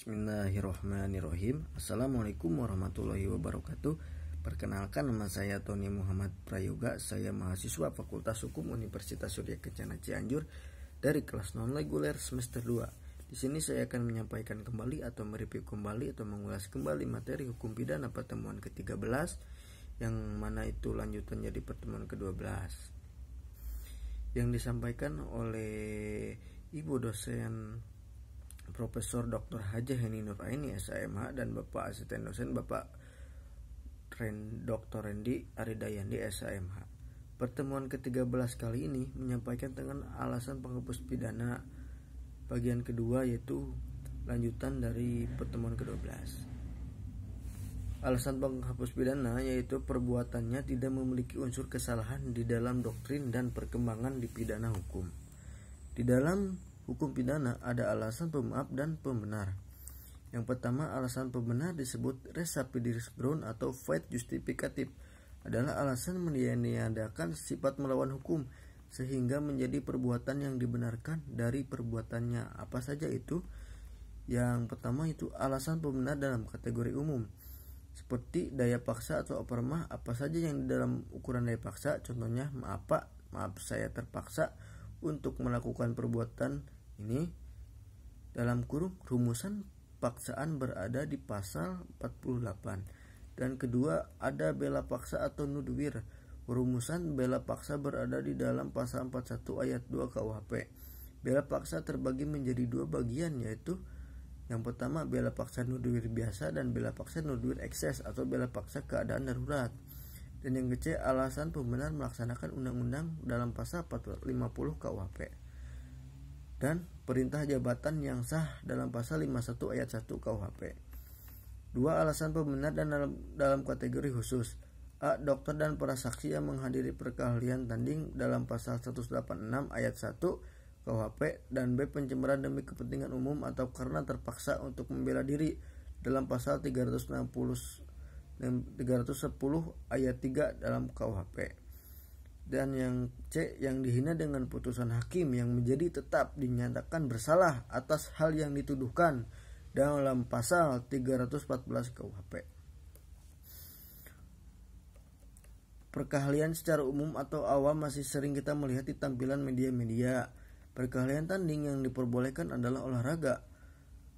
Bismillahirrahmanirrahim. Assalamualaikum warahmatullahi wabarakatuh. Perkenalkan, nama saya Tony Muhammad Prayoga. Saya mahasiswa Fakultas Hukum Universitas Surya Kencana Cianjur dari kelas non reguler semester 2. Di sini saya akan menyampaikan kembali atau mereview kembali atau mengulas kembali materi hukum pidana pertemuan ke-13 yang mana itu lanjutannya di pertemuan ke-12. Yang disampaikan oleh Ibu dosen Profesor Dr. Haja Heni Nuraini SMH dan Bapak Asisten Dosen Bapak Dr. Rendi Aridayandi SMH. Pertemuan ke-13 kali ini menyampaikan tentang alasan penghapus pidana bagian kedua, yaitu lanjutan dari pertemuan ke-12. Alasan penghapus pidana yaitu perbuatannya tidak memiliki unsur kesalahan di dalam doktrin dan perkembangan di pidana hukum. Di dalam hukum pidana ada alasan pemaaf dan pembenar. Yang pertama, alasan pembenar disebut res sapidis ground atau fight justifikatif, adalah alasan meniadakan sifat melawan hukum sehingga menjadi perbuatan yang dibenarkan dari perbuatannya. Apa saja itu? Yang pertama itu alasan pembenar dalam kategori umum, seperti daya paksa atau opermah. Apa saja yang di dalam ukuran daya paksa, contohnya maaf saya terpaksa untuk melakukan perbuatan ini, dalam kurung rumusan paksaan berada di pasal 48. Dan kedua, ada bela paksa atau nudwir. Rumusan bela paksa berada di dalam pasal 41 ayat 2 KUHP. Bela paksa terbagi menjadi dua bagian, yaitu yang pertama bela paksa nudwir biasa dan bela paksa nudwir ekses atau bela paksa keadaan darurat. Dan yang ketiga, alasan pembenar melaksanakan undang-undang dalam pasal 50 KUHP. Dan perintah jabatan yang sah dalam pasal 51 ayat 1 KUHP. Dua alasan pembenar dan dalam kategori khusus. A. Dokter dan para saksi yang menghadiri perkahlian tanding dalam pasal 186 ayat 1 KUHP. Dan B. Pencemaran demi kepentingan umum atau karena terpaksa untuk membela diri dalam pasal 310 ayat 3 dalam KUHP. Dan yang C, yang dihina dengan putusan hakim yang menjadi tetap dinyatakan bersalah atas hal yang dituduhkan dalam pasal 314 KUHP. Perkahlian secara umum atau awam masih sering kita melihat di tampilan media-media. Perkahlian tanding yang diperbolehkan adalah olahraga.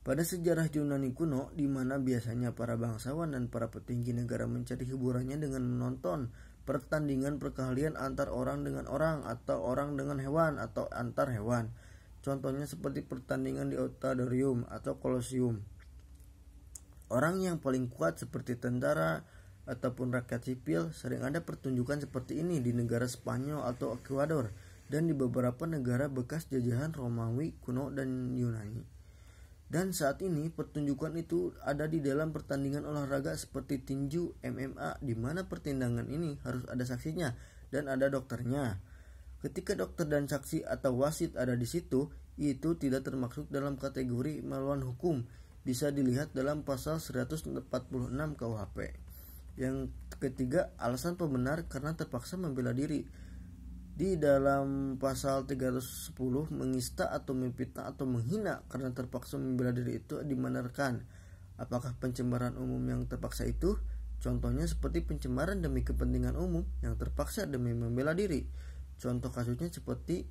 Pada sejarah Yunani kuno, di mana biasanya para bangsawan dan para petinggi negara mencari hiburannya dengan menonton pertandingan perkahlian antar orang dengan orang atau orang dengan hewan atau antar hewan. Contohnya seperti pertandingan di Auditorium atau Kolosium. Orang yang paling kuat seperti tentara ataupun rakyat sipil sering ada pertunjukan seperti ini di negara Spanyol atau Ekuador dan di beberapa negara bekas jajahan Romawi kuno dan Yunani. Dan saat ini pertunjukan itu ada di dalam pertandingan olahraga seperti tinju, MMA, di mana pertandingan ini harus ada saksinya dan ada dokternya. Ketika dokter dan saksi atau wasit ada di situ, itu tidak termasuk dalam kategori melawan hukum. Bisa dilihat dalam pasal 146 KUHP. Yang ketiga, alasan pembenar karena terpaksa membela diri. Di dalam pasal 310, mengista atau memfitnah atau menghina karena terpaksa membela diri itu dibenarkan. Apakah pencemaran umum yang terpaksa itu? Contohnya seperti pencemaran demi kepentingan umum yang terpaksa demi membela diri. Contoh kasusnya seperti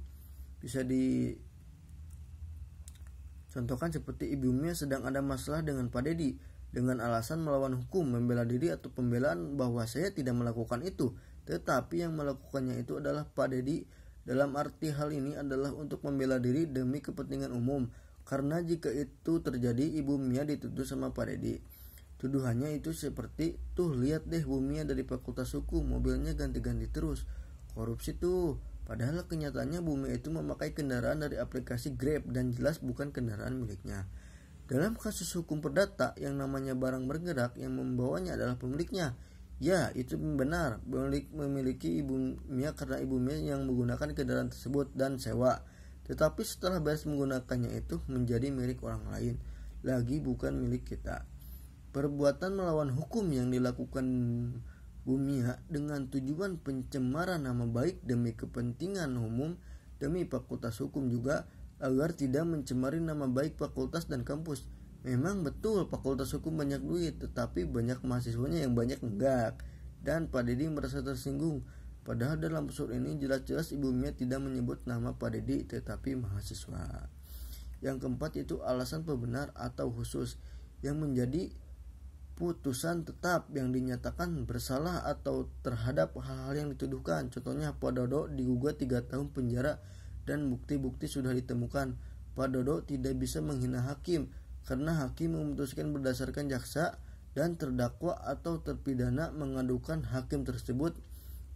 bisa dicontohkan seperti Ibu Mia sedang ada masalah dengan Pak Dedi dengan alasan melawan hukum, membela diri atau pembelaan bahwa saya tidak melakukan itu, tetapi yang melakukannya itu adalah Pak Dedi. Dalam arti hal ini adalah untuk membela diri demi kepentingan umum, karena jika itu terjadi Ibu Mia dituduh sama Pak Dedi. Tuduhannya itu seperti, tuh lihat deh Bu Mia dari Fakultas Hukum mobilnya ganti-ganti terus, korupsi tuh. Padahal kenyataannya Bu Mia itu memakai kendaraan dari aplikasi Grab dan jelas bukan kendaraan miliknya. Dalam kasus hukum perdata yang namanya barang bergerak, yang membawanya adalah pemiliknya. Ya, itu benar, memiliki Ibu Mia karena Ibu Mia yang menggunakan kendaraan tersebut dan sewa. Tetapi setelah beres menggunakannya itu menjadi milik orang lain, lagi bukan milik kita. Perbuatan melawan hukum yang dilakukan Bu Mia dengan tujuan pencemaran nama baik demi kepentingan umum, demi fakultas hukum juga, agar tidak mencemari nama baik fakultas dan kampus. Memang betul fakultas hukum banyak duit, tetapi banyak mahasiswanya yang banyak enggak. Dan Pak Dedi merasa tersinggung. Padahal dalam surat ini jelas-jelas Ibu Mia tidak menyebut nama Pak Dedi tetapi mahasiswa. Yang keempat itu alasan pembenar atau khusus yang menjadi putusan tetap yang dinyatakan bersalah atau terhadap hal-hal yang dituduhkan. Contohnya Pak Dodo digugat 3 tahun penjara dan bukti-bukti sudah ditemukan. Pak Dodo tidak bisa menghina hakim karena hakim memutuskan berdasarkan jaksa dan terdakwa atau terpidana mengadukan hakim tersebut,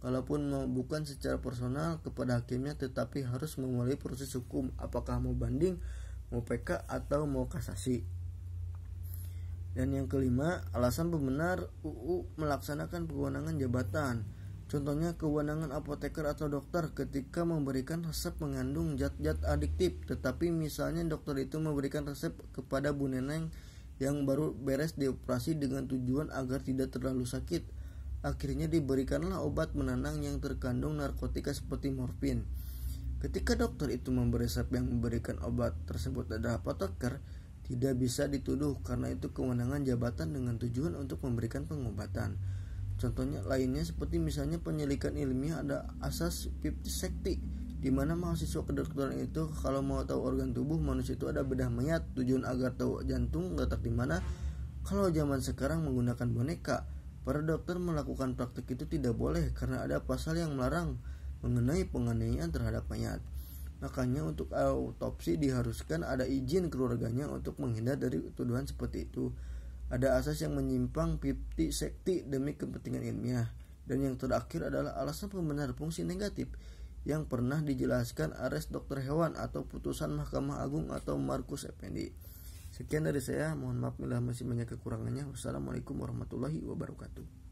kalaupun bukan secara personal kepada hakimnya tetapi harus melalui proses hukum, apakah mau banding, mau PK atau mau kasasi. Dan yang kelima, alasan pembenar UU melaksanakan kewenangan jabatan. Contohnya kewenangan apoteker atau dokter ketika memberikan resep mengandung zat-zat adiktif, tetapi misalnya dokter itu memberikan resep kepada Bu Neneng yang baru beres dioperasi dengan tujuan agar tidak terlalu sakit. Akhirnya diberikanlah obat menenang yang terkandung narkotika seperti morfin. Ketika dokter itu memberi resep yang memberikan obat tersebut adalah apoteker, tidak bisa dituduh karena itu kewenangan jabatan dengan tujuan untuk memberikan pengobatan. Contohnya lainnya seperti misalnya penyelidikan ilmiah ada asas 50 sekti, di mana mahasiswa kedokteran itu kalau mau tahu organ tubuh manusia itu ada bedah mayat, tujuan agar tahu jantung letak di mana. Kalau zaman sekarang menggunakan boneka, para dokter melakukan praktik itu tidak boleh karena ada pasal yang melarang mengenai penganiayaan terhadap mayat. Makanya untuk autopsi diharuskan ada izin keluarganya untuk menghindar dari tuduhan seperti itu. Ada asas yang menyimpang 50 sekti demi kepentingan ilmiah. Dan yang terakhir adalah alasan pembenar fungsi negatif yang pernah dijelaskan Ares Dokter Hewan atau putusan Mahkamah Agung atau Markus Effendi. Sekian dari saya, mohon maaf bila masih banyak kekurangannya. Wassalamualaikum warahmatullahi wabarakatuh.